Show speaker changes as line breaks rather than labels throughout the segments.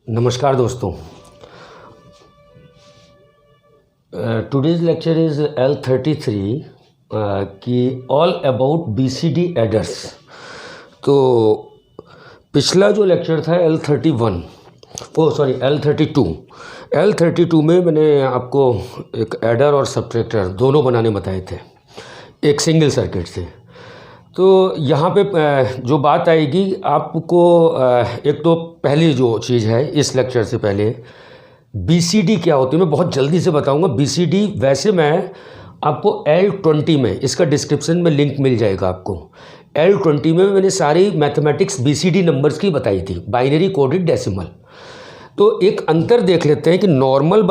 नमस्कार दोस्तों। Today's lecture is L33 कि ऑल अबाउट BCD एडर्स। तो पिछला जो लेक्चर था L32 में मैंने आपको एक एडर और सब्ट्रैक्टर दोनों बनाने बताए थे एक सिंगल सर्किट से। तो यहाँ पे जो बात आएगी आपको, एक तो पहली जो चीज़ है इस लेक्चर से पहले BCD क्या होती है मैं बहुत जल्दी से बताऊँगा। BCD वैसे मैं आपको L20 में, इसका डिस्क्रिप्शन में लिंक मिल जाएगा आपको। L20 में मैंने सारी मैथमेटिक्स BCD नंबर्स की बताई थी, बाइनरी कोडेड डेसिमल। तो एक अंतर देख लेते हैं कि नॉर्मल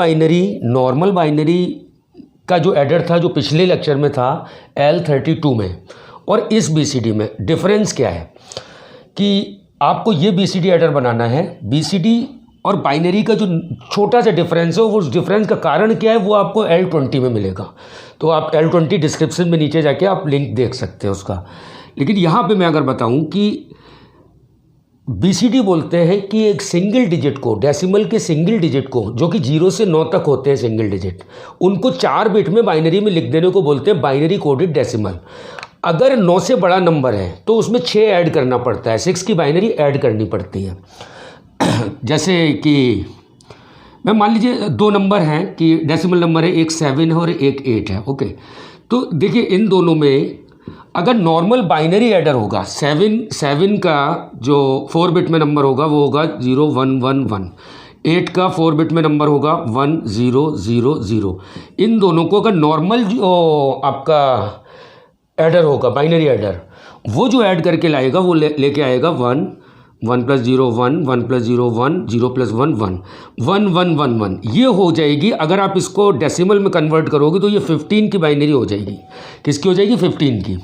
बाइनरी का जो एडर था जो पिछले लेक्चर में था L32 में और इस BCD में डिफरेंस क्या है। कि आपको ये BCD एडर बनाना है, BCD और बाइनरी का जो छोटा सा डिफरेंस है वो उस डिफरेंस का कारण क्या है वो आपको L20 में मिलेगा। तो आप L20 डिस्क्रिप्शन में नीचे जाके आप लिंक देख सकते हैं उसका। लेकिन यहाँ पे मैं अगर बताऊँ कि BCD बोलते हैं कि एक सिंगल डिजिट को, डेसिमल के सिंगल डिजिट को जो कि 0 से 9 तक होते हैं सिंगल डिजिट, उनको 4 बिट में बाइनरी में लिख देने को बोलते हैं बाइनरी कोडेड डेसिमल। अगर 9 से बड़ा नंबर है तो उसमें 6 ऐड करना पड़ता है, 6 की बाइनरी ऐड करनी पड़ती है। जैसे कि मैं मान लीजिए 2 नंबर हैं कि डेसिमल नंबर है, एक 7 है और एक 8 है। ओके, तो देखिए इन दोनों में अगर नॉर्मल बाइनरी एडर होगा 7 का जो 4 बिट में नंबर होगा वो होगा 0 1 1 1, 8 का 4 बिट में नंबर होगा 1 0 0 0। इन दोनों को अगर नॉर्मल जो आपका एडर होगा बाइनरी एडर, वो जो ऐड करके लाएगा वो लेके आएगा 1 1 + 0 1 1 + 0 1 0 + 1 1 1 1 1 1। ये हो जाएगी। अगर आप इसको डेसिमल में कन्वर्ट करोगे तो ये 15 की बाइनरी हो जाएगी। किसकी हो जाएगी? 15 की।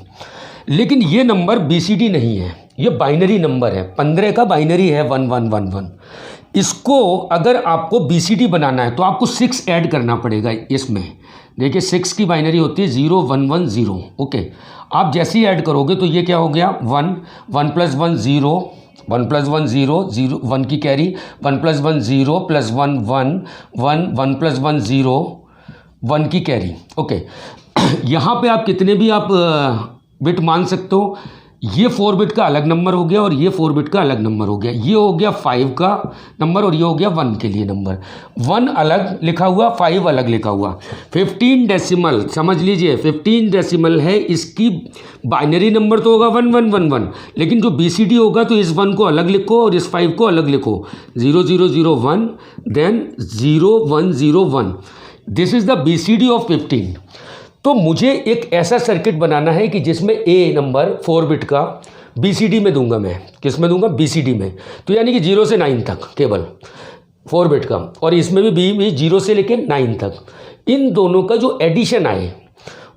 लेकिन ये नंबर BCD नहीं है, ये बाइनरी नंबर है। 15 का बाइनरी है 1 1 1 1। इसको अगर आपको BCD बनाना है तो आपको 6 ऐड करना पड़ेगा इसमें। देखिए 6 की बाइनरी होती है 0 1 1 0। ओके, आप जैसे ही ऐड करोगे तो ये क्या हो गया 1 1 + 1 0 1 + 1 0 0 1 की कैरी 1 + 1 0 + 1 1 1 1 + 1 0 1 की कैरी। ओके, यहाँ पे आप कितने भी आप बिट मान सकते हो। ये 4 बिट का अलग नंबर हो गया और ये 4 बिट का अलग नंबर हो गया। ये हो गया 5 का नंबर और ये हो गया 1 के लिए नंबर। 1 अलग लिखा हुआ, 5 अलग लिखा हुआ। 15 डेसिमल समझ लीजिए, 15 डेसिमल है, इसकी बाइनरी नंबर तो होगा 1 1 1 1, लेकिन जो BCD होगा तो इस 1 को अलग लिखो और इस 5 को अलग लिखो। 0 0 0 1 then 0 1 0 1। This is the BCD of 15। तो मुझे एक ऐसा सर्किट बनाना है कि जिसमें A नंबर 4 बिट का BCD में दूंगा। मैं किस में दूंगा? BCD में। तो यानी कि 0 से 9 तक केवल 4 बिट का, और इसमें भी B में 0 से लेकर 9 तक। इन दोनों का जो एडिशन आए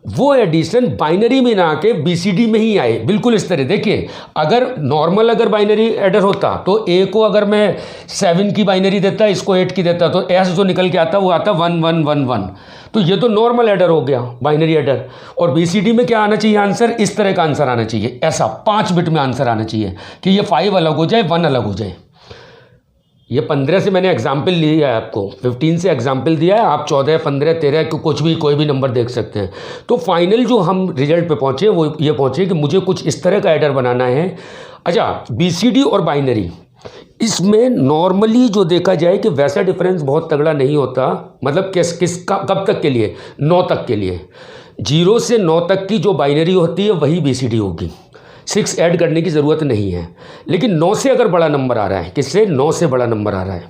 वो एडिशन बाइनरी में ना आके BCD में ही आए। बिल्कुल इस तरह देखिए, अगर बाइनरी एडर होता तो A को अगर मैं 7 की बाइनरी देता, इसको 8 की देता, तो S जो निकल के आता वो आता 1 1 1 1। तो ये तो नॉर्मल एडर हो गया, बाइनरी एडर। और BCD में क्या आना चाहिए आंसर? इस तरह का आंसर आना चाहिए, ऐसा 5 बिट में आंसर आना चाहिए कि ये 5 अलग हो जाए, 1 अलग हो जाए। ये 15 से मैंने एग्जाम्पल लिया है, आपको 15 से एग्जाम्पल दिया है। आप 14 15 13 कुछ भी कोई भी नंबर देख सकते हैं। तो फाइनल जो हम रिजल्ट पे पहुँचे वो ये पहुँचे कि मुझे कुछ इस तरह का एडर बनाना है। अच्छा, BCD और बाइनरी, इसमें नॉर्मली जो देखा जाए कि वैसा डिफरेंस बहुत तगड़ा नहीं होता। मतलब कब तक के लिए? 9 तक के लिए। 0 से 9 तक की जो बाइनरी होती है वही BCD होगी, 6 ऐड करने की ज़रूरत नहीं है। लेकिन 9 से अगर बड़ा नंबर आ रहा है, किससे? 9 से बड़ा नंबर आ रहा है,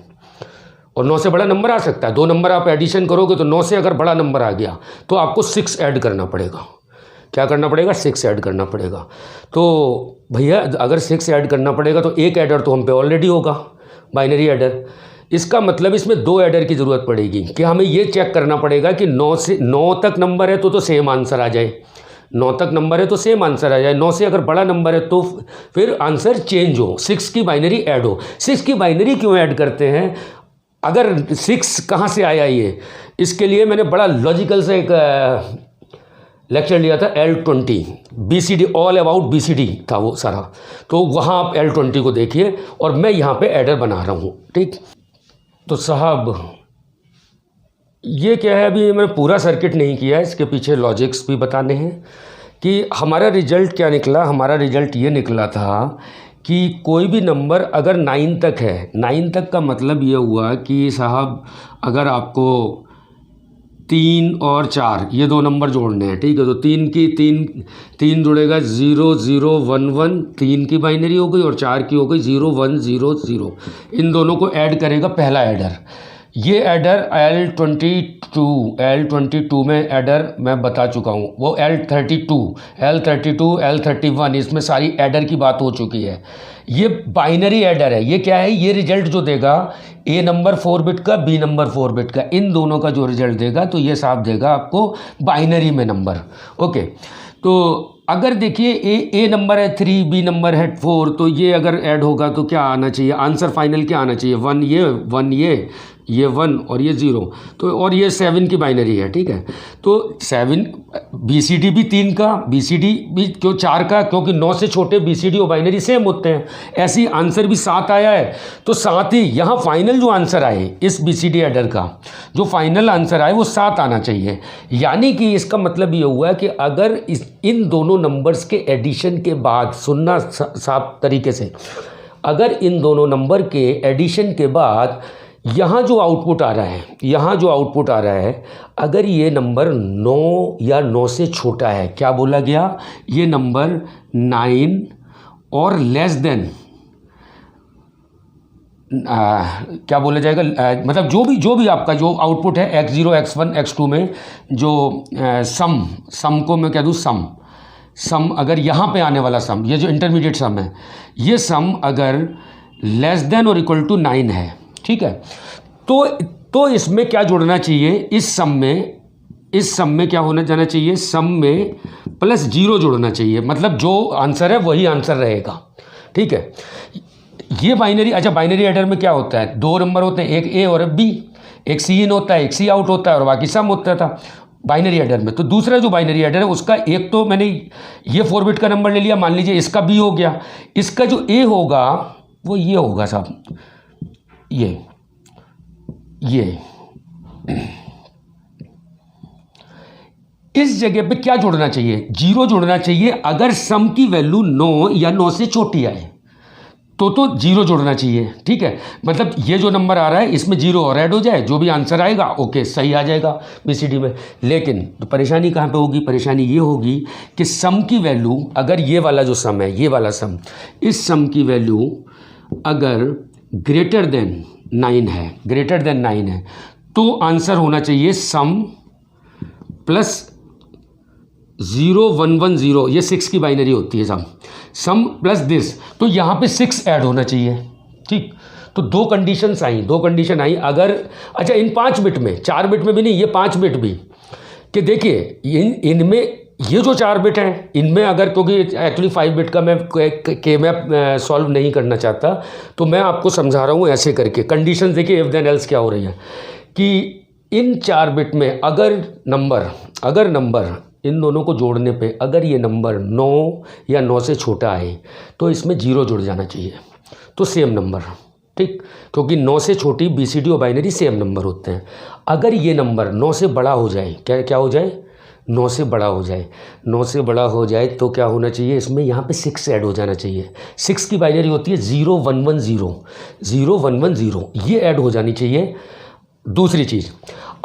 और 9 से बड़ा नंबर आ सकता है। 2 नंबर आप एडिशन करोगे तो 9 से अगर बड़ा नंबर आ गया तो आपको 6 ऐड करना पड़ेगा। क्या करना पड़ेगा? 6 ऐड करना पड़ेगा। तो भैया अगर 6 ऐड करना पड़ेगा तो एक ऐडर तो हम पे ऑलरेडी होगा, बाइनरी ऐडर। इसका मतलब इसमें 2 ऐडर की ज़रूरत पड़ेगी कि हमें ये चेक करना पड़ेगा कि 9 से 9 तक नंबर है तो सेम आंसर आ जाए। 9 तक नंबर है तो सेम आंसर आ जाए। 9 से अगर बड़ा नंबर है तो फिर आंसर चेंज हो, 6 की बाइनरी ऐड हो। 6 की बाइनरी क्यों ऐड करते हैं? अगर 6 कहाँ से आया ये, इसके लिए मैंने बड़ा लॉजिकल से एक लेक्चर लिया था L20 BCD, all about BCD था वो सारा। तो वहाँ आप L20 को देखिए और मैं यहाँ पे एडर बना रहा हूँ। ठीक, तो साहब ये क्या है, अभी मैंने पूरा सर्किट नहीं किया है, इसके पीछे लॉजिक्स भी बताने हैं कि हमारा रिजल्ट क्या निकला। हमारा रिजल्ट ये निकला था कि कोई भी नंबर अगर 9 तक है, 9 तक का मतलब ये हुआ कि साहब अगर आपको 3 और 4 ये दो नंबर जोड़ने हैं, ठीक है, तो 3 जुड़ेगा 0 0 1 1, 3 की बाइनरी हो गई और 4 की हो गई 0 1 0 0। इन दोनों को ऐड करेगा पहला ऐडर। ये ऐडर L22 में ऐडर मैं बता चुका हूँ, वो L32 L31, इसमें सारी ऐडर की बात हो चुकी है। ये बाइनरी ऐडर है। ये क्या है, ये रिजल्ट जो देगा A नंबर 4 बिट का, B नंबर 4 बिट का, इन दोनों का जो रिजल्ट देगा तो ये साफ देगा आपको बाइनरी में नंबर। ओके, तो अगर देखिए ए नंबर है 3, बी नंबर है 4, तो ये अगर ऐड होगा तो क्या आना चाहिए, आंसर फाइनल क्या आना चाहिए, 1 ये 1 और ये 0, तो और ये 7 की बाइनरी है, ठीक है। तो 7 BCD भी 3 का, BCD भी क्यों 4 का, क्योंकि 9 से छोटे BCD और बाइनरी सेम होते हैं। ऐसे ही आंसर भी 7 आया है, तो साथ ही यहाँ फाइनल जो आंसर आए इस BCD एडर का, जो फाइनल आंसर आए वो 7 आना चाहिए। यानी कि इसका मतलब ये हुआ कि अगर इन दोनों नंबर्स के एडिशन के बाद, सुनना साफ तरीके से, अगर इन दोनों नंबर के एडिशन के बाद यहाँ जो आउटपुट आ रहा है, अगर ये नंबर 9 या 9 से छोटा है, क्या बोला गया, ये नंबर 9 और लेस देन क्या बोला जाएगा, मतलब जो भी आपका जो आउटपुट है x0 x1 x2 में जो सम को मैं कह दूँ सम अगर यहाँ पे आने वाला सम, ये जो इंटरमीडिएट सम है, ये सम अगर लेस देन और इक्वल टू 9 है, ठीक है, तो इसमें क्या जोड़ना चाहिए, इस सम में क्या होना जाना चाहिए, सम में प्लस 0 जोड़ना चाहिए। मतलब जो आंसर है वही आंसर रहेगा, ठीक है। ये बाइनरी, अच्छा बाइनरी एडर में क्या होता है, 2 नंबर होते हैं, एक ए और बी, एक सी इन होता है, एक सी आउट होता है और बाकी सम होता था बाइनरी एडर में। तो दूसरा जो बाइनरी एडर है उसका एक तो मैंने ये 4 बिट का नंबर ले लिया, मान लीजिए इसका बी हो गया, इसका जो ए होगा वो ये होगा साहब, ये इस जगह पे क्या जोड़ना चाहिए, 0 जोड़ना चाहिए। अगर सम की वैल्यू 9 या 9 से छोटी आए तो 0 जोड़ना चाहिए, ठीक है। मतलब ये जो नंबर आ रहा है इसमें 0 और ऐड हो जाए, जो भी आंसर आएगा ओके सही आ जाएगा BCD में। लेकिन तो परेशानी कहाँ पे होगी, परेशानी ये होगी कि सम की वैल्यू, अगर ये वाला जो सम है, ये वाला सम, इस सम की वैल्यू अगर ग्रेटर देन 9 है, तो आंसर होना चाहिए सम प्लस 0 1 1 0, ये 6 की बाइनरी होती है सम प्लस दिस, तो यहाँ पे 6 ऐड होना चाहिए, ठीक। तो दो कंडीशन आई अगर, अच्छा इन 5 बिट में, 4 बिट में भी नहीं, ये 5 बिट भी, कि देखिए इनमें ये जो 4 बिट हैं इनमें अगर, क्योंकि एक्चुअली 5 बिट का मैं मैं सॉल्व नहीं करना चाहता, तो मैं आपको समझा रहा हूँ ऐसे करके। कंडीशन देखिए इफ देन एल्स क्या हो रही है कि इन 4 बिट में अगर नंबर इन दोनों को जोड़ने पे अगर ये नंबर 9 या 9 से छोटा है तो इसमें 0 जुड़ जाना चाहिए, तो सेम नंबर, ठीक, क्योंकि 9 से छोटी BCD और बाइनरी सेम नंबर होते हैं। अगर ये नंबर 9 से बड़ा हो जाए, क्या हो जाए, 9 से बड़ा हो जाए तो क्या होना चाहिए, इसमें यहाँ पे 6 ऐड हो जाना चाहिए। 6 की बाइनरी होती है 0 1 1 0, ये ऐड हो जानी चाहिए। दूसरी चीज़,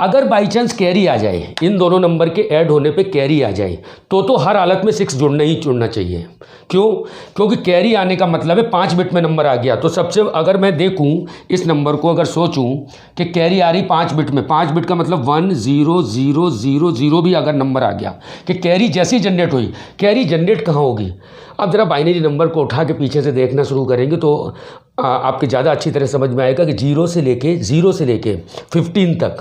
अगर बाई चांस कैरी आ जाए, इन दोनों नंबर के ऐड होने पे कैरी आ जाए तो हर हालत में 6 जुड़ना चाहिए। क्यों, क्योंकि कैरी आने का मतलब है 5 बिट में नंबर आ गया, तो सबसे अगर मैं देखूं इस नंबर को, अगर सोचूं कि कैरी आ रही 5 बिट में, 5 बिट का मतलब 1 0 0 0 0 भी अगर नंबर आ गया, कि कैरी जैसी जनरेट हुई, कैरी जनरेट कहाँ होगी। अब ज़रा बाइनरी नंबर को उठा के पीछे से देखना शुरू करेंगे तो आपके ज़्यादा अच्छी तरह समझ में आएगा कि 0 से लेके 15 तक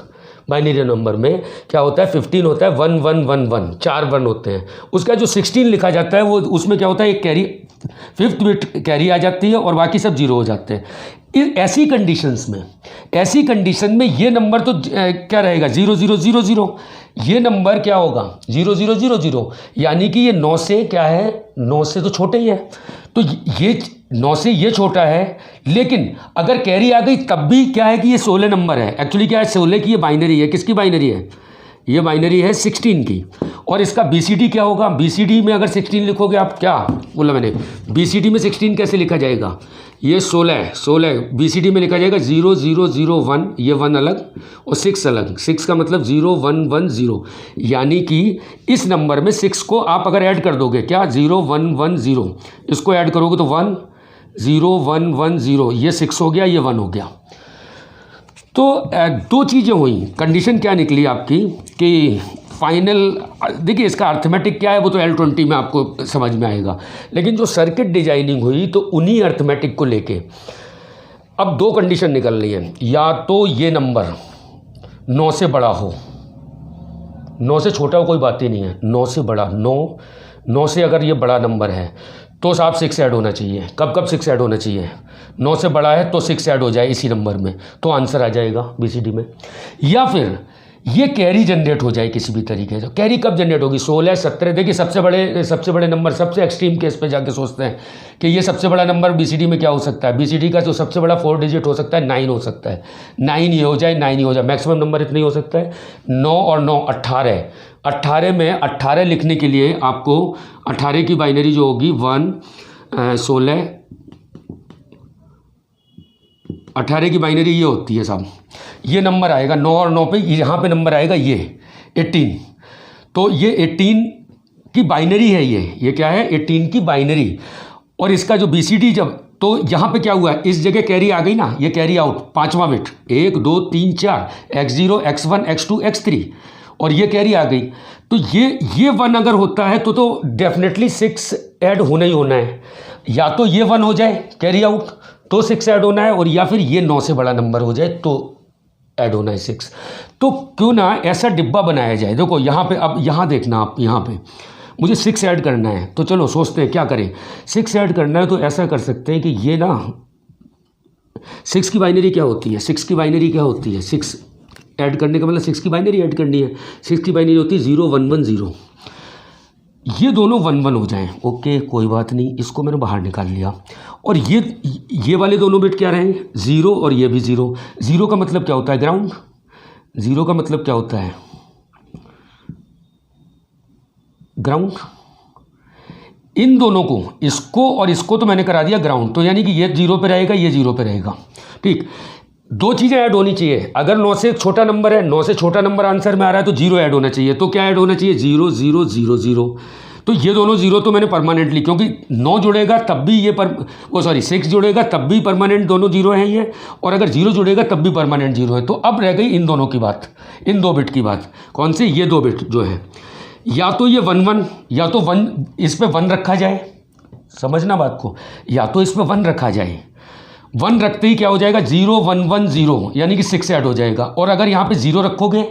बाइनरी नंबर में क्या होता है, 15 होता है 1 1 1 1, 4 1 होते हैं। उसका जो 16 लिखा जाता है वो, उसमें क्या होता है, एक कैरी 5th बिट कैरी आ जाती है और बाकी सब 0 हो जाते हैं। ऐसी कंडीशन में ये नंबर तो क्या रहेगा, 0 0 0 0, ये नंबर क्या होगा 0 0 0 0, यानी कि ये 9 से क्या है, 9 से तो छोटे ही है। तो ये 9 से ये छोटा है, लेकिन अगर कैरी आ गई तब भी क्या है कि ये 16 नंबर है। एक्चुअली क्या है, 16 की ये बाइनरी है। किसकी बाइनरी है? ये बाइनरी है 16 की। और इसका BCD क्या होगा? BCD में अगर 16 लिखोगे आप, क्या बोला मैंने, BCD में 16 कैसे लिखा जाएगा? ये 16 BCD में लिखा जाएगा 0 0 0 1, ये 1 अलग और 6 अलग। 6 का मतलब 0 1 1 0, यानी कि इस नंबर में 6 को आप अगर ऐड कर दोगे, क्या 0 1 1 0, इसको ऐड करोगे तो 1 0 1 1 0, ये 6 हो गया, ये 1 हो गया। तो दो चीज़ें हुई। कंडीशन क्या निकली आपकी कि फाइनल, देखिए इसका अर्थमेटिक क्या है वो तो L20 में आपको समझ में आएगा, लेकिन जो सर्किट डिजाइनिंग हुई तो उन्हीं अर्थमेटिक को लेके अब दो कंडीशन निकल रही है। या तो ये नंबर 9 से बड़ा हो, 9 से छोटा हो कोई बात ही नहीं है, 9 से बड़ा, 9 से अगर ये बड़ा नंबर है तो साहब 6 ऐड होना चाहिए। कब 6 ऐड होना चाहिए? 9 से बड़ा है तो 6 ऐड हो जाए इसी नंबर में, तो आंसर आ जाएगा BCD में। या फिर ये कैरी जनरेट हो जाए किसी भी तरीके से। कैरी कब जनरेट होगी? 16 17। देखिए सबसे बड़े नंबर, सबसे एक्सट्रीम केस पे जाके सोचते हैं कि ये सबसे बड़ा नंबर BCD में क्या हो सकता है। BCD का जो सबसे बड़ा 4 डिजिट हो सकता है 9 हो सकता है। 9 ये हो जाए, 9 ही हो जाए, मैक्सिमम नंबर इतना ही हो सकता है। 9 और 9 18। 18 में 18 लिखने के लिए आपको 18 की बाइनरी जो होगी 1 16, 18 की बाइनरी ये होती है साहब, ये नंबर आएगा 9 और 9 पे, यहाँ पे नंबर आएगा ये 18। तो ये 18 की बाइनरी है, ये क्या है? 18 की बाइनरी। और इसका जो BCD जब, तो यहाँ पे क्या हुआ है, इस जगह कैरी आ गई ना, ये कैरी आउट 5वां bit 1 2 3 4 X0 X1 X2 X3, और ये कैरी आ गई। तो ये 1 अगर होता है तो डेफिनेटली 6 ऐड होना ही होना है। या तो ये 1 हो जाए कैरी आउट तो 6 ऐड होना है, और या फिर ये 9 से बड़ा नंबर हो जाए तो ऐड होना है 6। तो क्यों ना ऐसा डिब्बा बनाया जाए। देखो यहाँ पे, अब यहाँ देखना आप, यहाँ पे मुझे 6 ऐड करना है, तो चलो सोचते हैं क्या करें। 6 ऐड करना है तो ऐसा कर सकते हैं कि ये ना, 6 की बाइनरी क्या होती है? 6 की बाइनरी क्या होती है? 6 ऐड करने का मतलब 6 की बाइनरी ऐड करनी है। 6 की बाइनरी होती है 0 1 1 0। ये दोनों 1 1 हो जाएं, ओके कोई बात नहीं, इसको मैंने बाहर निकाल लिया। और ये वाले दोनों बिट क्या रहेंगे? 0 और ये भी 0। 0 का मतलब क्या होता है? ग्राउंड। 0 का मतलब क्या होता है? ग्राउंड। इन दोनों को, इसको और इसको तो मैंने करा दिया ग्राउंड, तो यानी कि ये 0 पे रहेगा, ये 0 पे रहेगा। ठीक, दो चीज़ें ऐड होनी चाहिए। अगर 9 से छोटा नंबर है, 9 से छोटा नंबर आंसर में आ रहा है तो 0 ऐड होना चाहिए। तो क्या ऐड होना चाहिए? 0 0 0 0। तो ये दोनों 0 तो मैंने परमानेंटली, क्योंकि 9 जुड़ेगा तब भी ये 6 जुड़ेगा तब भी परमानेंट दोनों 0 हैं ये, और अगर 0 जुड़ेगा तब भी परमानेंट 0 है। तो अब रह गई इन दोनों की बात, इन 2 बिट की बात। कौन से? ये 2 बिट जो है, या तो ये 1 1, या तो 1, इस पर 1 रखा जाए, समझना बात को, या तो इस पर 1 रखा जाए। 1 रखते ही क्या हो जाएगा? 0 1 1 0, यानी कि 6 ऐड हो जाएगा। और अगर यहाँ पे 0 रखोगे,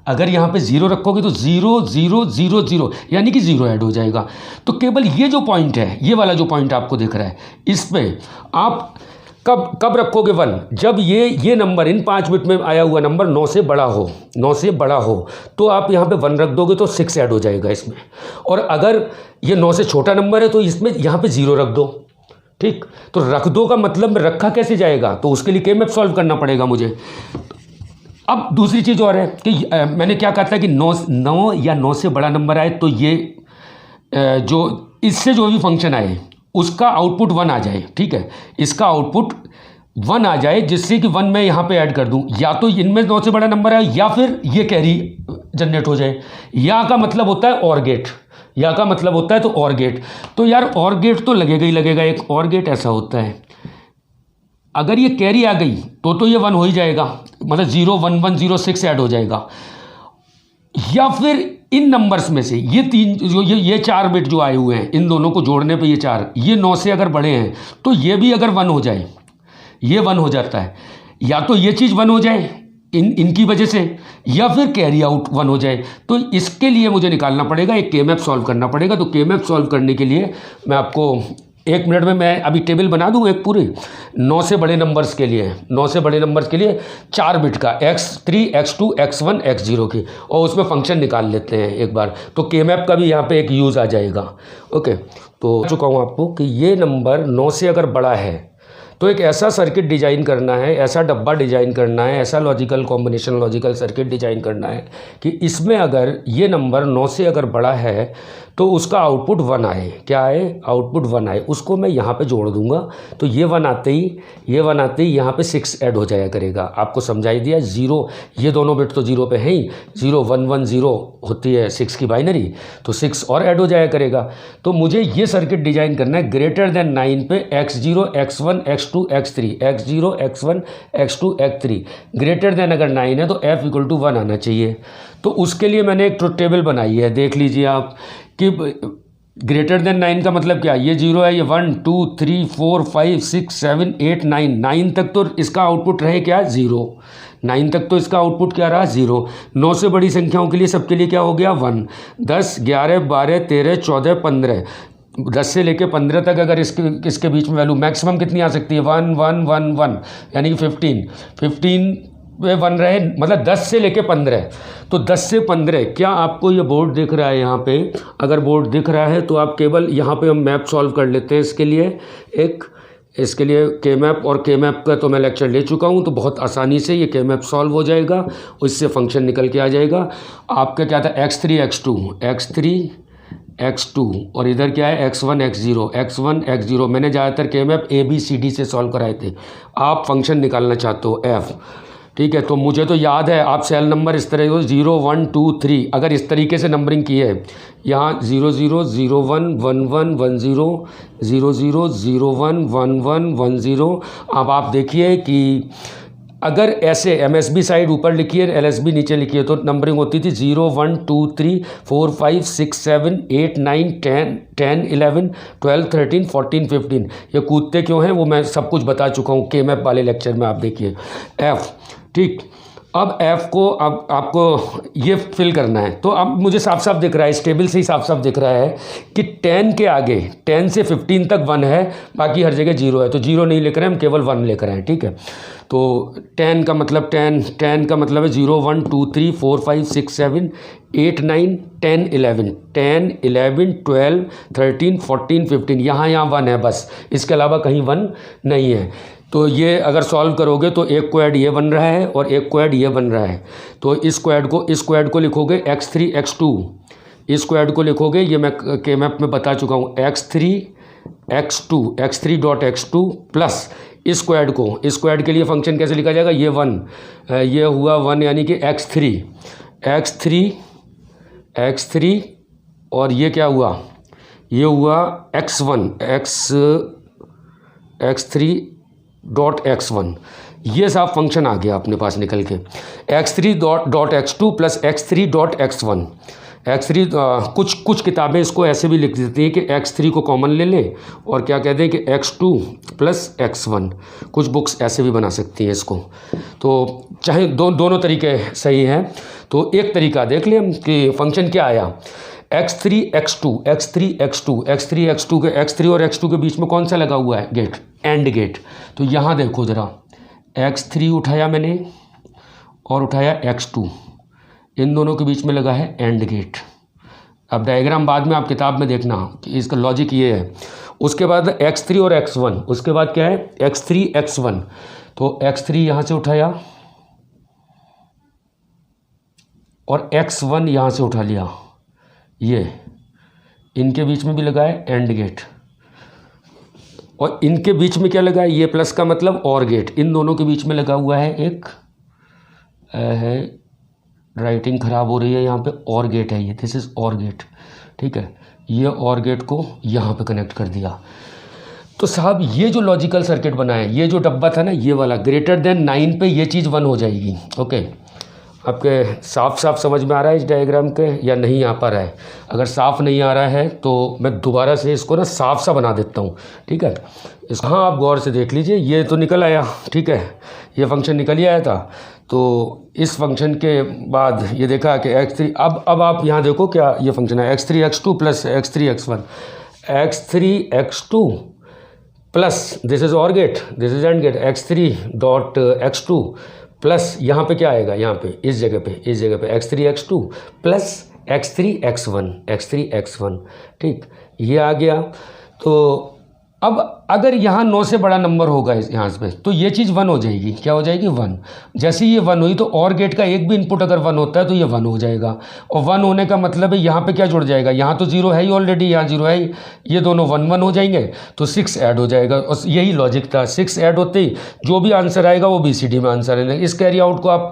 अगर यहाँ पे 0 रखोगे तो 0 0 0 0, यानी कि 0 ऐड हो जाएगा। तो केवल ये जो पॉइंट है, ये वाला जो पॉइंट आपको दिख रहा है, इस पे आप कब रखोगे 1? जब ये नंबर, इन 5 बिट में आया हुआ नंबर 9 से बड़ा हो, 9 से बड़ा हो, तो आप यहाँ पे 1 रख दोगे तो 6 ऐड हो जाएगा इसमें। और अगर ये 9 से छोटा नंबर है तो इसमें यहाँ पे 0 रख दो। ठीक, तो रख दो का मतलब रखा कैसे जाएगा? तो उसके लिए K-मैप सॉल्व करना पड़ेगा मुझे। अब दूसरी चीज़ और है कि मैंने क्या कहा था कि 9 या 9 से बड़ा नंबर आए तो ये जो इससे जो भी फंक्शन आए उसका आउटपुट 1 आ जाए। ठीक है, इसका आउटपुट 1 आ जाए, जिससे कि 1 मैं यहाँ पे ऐड कर दूँ। या तो इनमें 9 से बड़ा नंबर आए, या फिर ये कैरी जनरेट हो जाए। या का मतलब होता है और गेट, या का मतलब होता है तो और गेट। तो यार और गेट तो लगेगा ही लगेगा। एक और गेट ऐसा होता है, अगर ये कैरी आ गई तो ये 1 हो ही जाएगा, मतलब 0 1 1 0 6 ऐड हो जाएगा। या फिर इन नंबर्स में से ये 3 जो ये 4 बिट जो आए हुए हैं, इन दोनों को जोड़ने पे ये 4, ये 9 से अगर बड़े हैं तो ये भी अगर 1 हो जाए, ये 1 हो जाता है। या तो ये चीज़ 1 हो जाए इनकी वजह से, या फिर कैरी आउट 1 हो जाए। तो इसके लिए मुझे निकालना पड़ेगा, एक K-मैप सॉल्व करना पड़ेगा। तो K-मैप सॉल्व करने के लिए मैं आपको 1 मिनट में, मैं अभी टेबल बना दूँ एक पूरी 9 से बड़े नंबर्स के लिए, 9 से बड़े नंबर्स के लिए 4 बिट का, X3 X2 X1 X0 की, और उसमें फंक्शन निकाल लेते हैं एक बार। तो K-मैप का भी यहाँ पे एक यूज़ आ जाएगा। ओके, तो चुका हूँ आपको कि ये नंबर 9 से अगर बड़ा है तो एक ऐसा सर्किट डिजाइन करना है, ऐसा डब्बा डिजाइन करना है, ऐसा logical combination logical circuit design करना है कि इसमें अगर ये नंबर 9 से अगर बड़ा है तो उसका आउटपुट 1 आए। क्या आए? आउटपुट 1 आए। उसको मैं यहाँ पे जोड़ दूंगा तो ये 1 आते ही यहाँ पे 6 ऐड हो जाया करेगा। आपको समझाई दिया। 0 ये दोनों बिट तो 0 पे हैं ही, 0 1 1 0 होती है 6 की बाइनरी, तो 6 और ऐड हो जाया करेगा। तो मुझे ये सर्किट डिजाइन करना है ग्रेटर देन 9 पे x0 x1 x2 x3, x0 x1 x2 x3 greater than अगर 9 है तो f इक्वल टू 1 आना चाहिए। तो उसके लिए मैंने एक ट्रुथ टेबल बनाई है, देख लीजिए आप कि ग्रेटर देन 9 का मतलब क्या, ये 0 है, ये 1 2 3 4 5 6 7 8 9 9 तक तो इसका आउटपुट रहे क्या 0, 9 तक तो इसका आउटपुट क्या रहा 0। 9 से बड़ी संख्याओं के लिए सबके लिए क्या हो गया 1, 10 11 12 13 14 15 10 से लेके 15 तक अगर इसके बीच में वैल्यू मैक्सिमम कितनी आ सकती है 1 1 1 1 यानी कि 15 पे 1 रहे, मतलब 10 से लेके 15। तो 10 से 15 क्या आपको ये बोर्ड दिख रहा है यहाँ पे? अगर बोर्ड दिख रहा है तो आप केवल यहाँ पे हम मैप सॉल्व कर लेते हैं इसके लिए के मैप, और के मैप का तो मैं लेक्चर ले चुका हूँ, तो बहुत आसानी से ये के मैप सॉल्व हो जाएगा, उससे फंक्शन निकल के आ जाएगा। आपका क्या था x3 x2 और इधर क्या है x1 x0 मैंने ज़्यादातर के मैप ABCD से सॉल्व कराए थे। आप फंक्शन निकालना चाहते हो f, ठीक है। तो मुझे तो याद है आप सेल नंबर इस तरह 0 1 2 3 अगर इस तरीके से नंबरिंग की है, यहाँ 0 0 0 1 1 1 1 0 0 0 0 1 1 1 1 0। अब आप देखिए कि अगर ऐसे MSB साइड ऊपर लिखी है LSB नीचे लिखी है तो नंबरिंग होती थी 0 1 2 3 4 5 6 7 8 9 10 11 12 13 14 15। ये कूदते क्यों हैं वो मैं सब कुछ बता चुका हूँ के मैप वाले लेक्चर में, आप देखिए f, ठीक। अब f को अब आपको ये फिल करना है, तो अब मुझे साफ साफ दिख रहा है, इस टेबल से ही साफ साफ दिख रहा है कि 10 के आगे 10 से 15 तक 1 है, बाकी हर जगह 0 है, तो 0 नहीं लेकर हम केवल 1 लेकर आए, ठीक है। तो 10 का मतलब 10 का मतलब है 0 1 2 3 4 5 6 7 8 9 10 11 12 13 14 15 यहाँ 1 है बस, इसके अलावा कहीं 1 नहीं है। तो ये अगर सॉल्व करोगे तो एक क्वेड ये बन रहा है और एक क्वेड ये बन रहा है, तो इस क्वेड को लिखोगे x3 x2, इस क्वेड को लिखोगे, ये मैं के मैप में बता चुका हूँ, x3 डॉट x2 प्लस इस क्वेड के लिए फंक्शन कैसे लिखा जाएगा, ये 1 ये हुआ 1 यानी कि x3 और ये क्या हुआ, ये हुआ x3 डॉट x1। ये साफ फंक्शन आ गया अपने पास निकल के, x3 dot x2 plus x3 dot x1। x3 कुछ किताबें इसको ऐसे भी लिख देती हैं कि x3 को कॉमन ले लें और क्या कहते हैं कि x2 प्लस x1, कुछ बुक्स ऐसे भी बना सकती हैं इसको। तो चाहे दोनों तरीके सही हैं। तो एक तरीका देख लें हम कि फंक्शन क्या आया, x3 x2 के x3 और x2 के बीच में कौन सा लगा हुआ है गेट, एंड गेट। तो यहाँ देखो ज़रा, x3 उठाया मैंने और उठाया x2, इन दोनों के बीच में लगा है एंड गेट। अब डायग्राम बाद में आप किताब में देखना कि इसका लॉजिक ये है। उसके बाद x3 और x1, उसके बाद क्या है x3 x1, तो x3 यहाँ से उठाया और x1 यहाँ से उठा लिया, ये इनके बीच में भी लगा है एंड गेट, और इनके बीच में क्या लगा है, ये प्लस का मतलब और गेट, इन दोनों के बीच में लगा हुआ है एक है, राइटिंग ख़राब हो रही है यहाँ पे, और गेट है ये, दिस इज़ और गेट, ठीक है। ये और गेट को यहाँ पे कनेक्ट कर दिया। तो साहब ये जो लॉजिकल सर्किट बना है, ये जो डब्बा था ना ये वाला, ग्रेटर देन 9 पे ये चीज़ 1 हो जाएगी। ओके, आपके साफ समझ में आ रहा है इस डायग्राम के या नहीं आ पा रहा है? अगर साफ़ नहीं आ रहा है तो मैं दोबारा से इसको ना साफ सा बना देता हूँ, ठीक है। हाँ, आप गौर से देख लीजिए, ये तो निकल आया, ठीक है, ये फंक्शन निकल ही आया था। तो इस फंक्शन के बाद ये देखा कि x3, अब आप यहाँ देखो क्या ये फंक्शन है, x3 x2 plus x3 x2 plus this is or gate, this is and gate, x3 dot x2 plus यहाँ पे क्या आएगा, यहाँ पे इस जगह पे x3 x2 plus x3 x1, ठीक। ये आ गया। तो अब अगर यहाँ 9 से बड़ा नंबर होगा यहाँ पे तो ये चीज़ 1 हो जाएगी। क्या हो जाएगी? 1। जैसे ये 1 हुई तो और गेट का एक भी इनपुट अगर 1 होता है तो ये 1 हो जाएगा। और 1 होने का मतलब है यहाँ पे क्या जुड़ जाएगा? यहाँ तो 0 है ही ऑलरेडी, यहाँ 0 है ही, ये दोनों 1 1 हो जाएंगे तो 6 ऐड हो जाएगा। और यही लॉजिक था, 6 ऐड होते ही जो भी आंसर आएगा वो BCD में आंसर आएगा। इस कैरी आउट को आप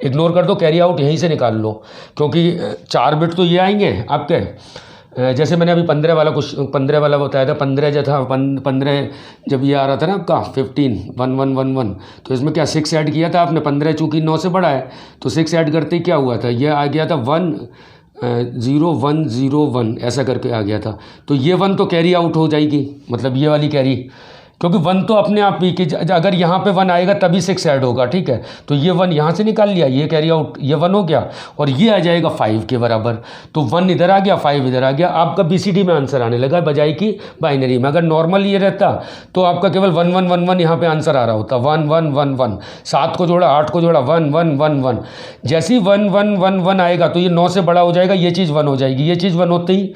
इग्नोर कर दो, कैरी आउट यहीं से निकाल लो, क्योंकि 4 बिट तो ये आएंगे आपके। जैसे मैंने अभी 15 वाला बताया था, 15 जो था 15 जब ये आ रहा था ना आपका 15 1 1 1 1, तो इसमें क्या 6 ऐड किया था आपने। 15 चूँकि 9 से बड़ा है तो 6 ऐड करते ही क्या हुआ था? ये आ गया था 1 0 1 0 1 ऐसा करके आ गया था। तो ये 1 तो कैरी आउट हो जाएगी, मतलब ये वाली कैरी, क्योंकि 1 तो अपने आप ही कि अगर यहाँ पे 1 आएगा तभी 6 ऐड होगा, ठीक है। तो ये 1 यहाँ से निकाल लिया, ये कैरी आउट, ये 1 हो गया और ये आ जाएगा 5 के बराबर। तो 1 इधर आ गया, 5 इधर आ गया, आपका BCD में आंसर आने लगा बजाय कि बाइनरी में। अगर नॉर्मल ये रहता तो आपका केवल 1 1 1 1 यहाँ पे आंसर आ रहा होता, 1 1 1 1, 7 को जोड़ा 8 को जोड़ा 1 1 1 1। जैसे ही 1 1 1 1 आएगा तो ये 9 से बड़ा हो जाएगा, ये चीज़ 1 हो जाएगी, ये चीज़ 1 होते ही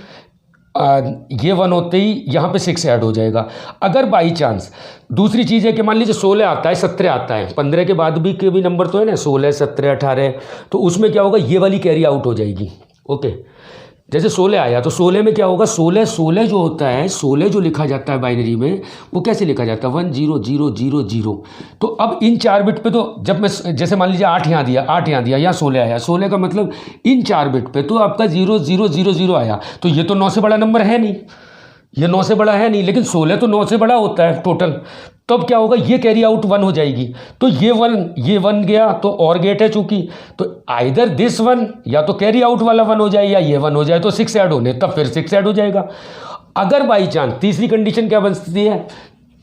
ये 1 होते ही यहाँ पे 6 ऐड हो जाएगा। अगर बाई चांस दूसरी चीज़ है कि मान लीजिए 16 आता है, 17 आता है, 15 के बाद भी के भी नंबर तो है ना, 16 17 18, तो उसमें क्या होगा? ये वाली कैरी आउट हो जाएगी। ओके, जैसे 16 आया तो 16 में क्या होगा? 16 जो होता है, 16 जो लिखा जाता है बाइनरी में, वो कैसे लिखा जाता है? 1 0 0 0 0। तो अब इन 4 बिट पे तो जब मैं जैसे मान लीजिए 8 यहाँ दिया, 8 यहाँ दिया, यहाँ 16 आया, 16 का मतलब इन 4 बिट पे तो आपका 0 0 0 0 आया। तो ये तो 9 से बड़ा नंबर है नहीं, ये 9 से बड़ा है नहीं, लेकिन 16 तो 9 से बड़ा होता है टोटल। तब क्या होगा? ये कैरी आउट 1 हो जाएगी। तो ये 1 गया तो और गेट है चूंकि, तो आइदर दिस 1 या तो कैरी आउट वाला 1 हो जाए या ये 1 हो जाए, तो 6 ऐड होने, तब फिर 6 ऐड हो जाएगा। अगर बाई चांस तीसरी कंडीशन क्या बनती है,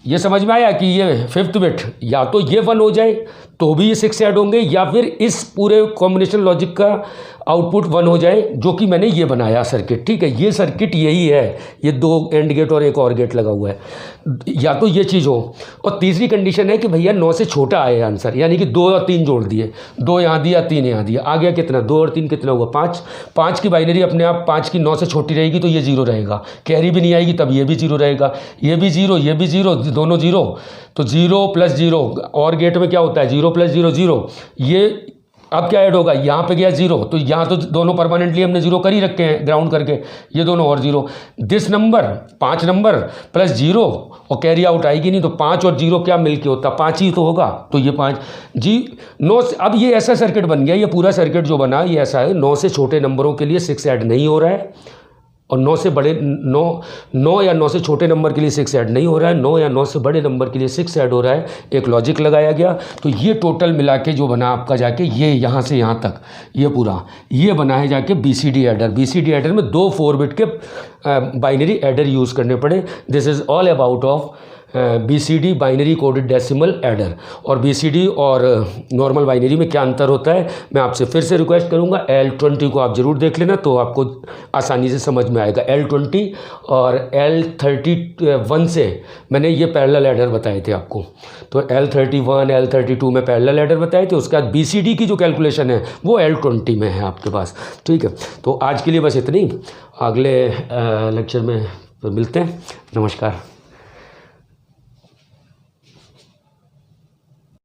ये समझ में आया कि ये 5th बिट या तो ये 1 हो जाए तो भी ये 6 ऐड होंगे, या फिर इस पूरे कॉम्बिनेशन लॉजिक का आउटपुट 1 हो जाए, जो कि मैंने ये बनाया सर्किट, ठीक है। ये सर्किट यही है, ये 2 एंड गेट और एक और गेट लगा हुआ है, या तो ये चीज़ हो। और तीसरी कंडीशन है कि भैया 9 से छोटा आए आंसर, यानी कि 2 और 3 जोड़ दिए, 2 यहाँ दिया 3 यहाँ दिया, आ गया कितना? 2 और 3 कितना हुआ? 5। 5 की बाइनरी अपने आप 5 की 9 से छोटी रहेगी तो ये 0 रहेगा, कैरी भी नहीं आएगी तब ये भी 0 रहेगा, ये भी 0 ये भी 0, दोनों 0, तो 0 + 0। और गेट में क्या होता है? 0 + 0 0। ये अब क्या ऐड होगा? यहाँ पे गया 0, तो यहाँ तो दोनों परमानेंटली हमने 0 कर ही रखे हैं ग्राउंड करके, ये दोनों और 0। दिस नंबर 5 नंबर + 0 और कैरी आउट आएगी नहीं, तो 5 और 0 क्या मिलके होता? 5 ही तो होगा, तो ये 5 जी 9। अब ये ऐसा सर्किट बन गया, ये पूरा सर्किट जो बना ये ऐसा है, 9 से छोटे नंबरों के लिए 6 ऐड नहीं हो रहा है, और 9 से बड़े 9 या 9 से छोटे नंबर के लिए 6 ऐड नहीं हो रहा है, 9 या 9 से बड़े नंबर के लिए 6 ऐड हो रहा है। एक लॉजिक लगाया गया, तो ये टोटल मिला के जो बना आपका जाके ये यहाँ से यहाँ तक ये पूरा ये बना है जाके BCD एडर। BCD एडर में 2 4 बिट के बाइनरी एडर यूज़ करने पड़े। This is all about of BCD binary coded decimal adder. और BCD और नॉर्मल बाइनरी में क्या अंतर होता है, मैं आपसे फिर से रिक्वेस्ट करूंगा, L20 को आप ज़रूर देख लेना, तो आपको आसानी से समझ में आएगा। L20 और L31 से मैंने ये पैरेलल एडर बताए थे आपको, तो L31 L32 में पैरेलल एडर बताए थे। उसके बाद BCD की जो कैलकुलेशन है वो L20 में है आपके पास, ठीक है। तो आज के लिए बस इतनी, अगले लेक्चर में मिलते हैं। नमस्कार।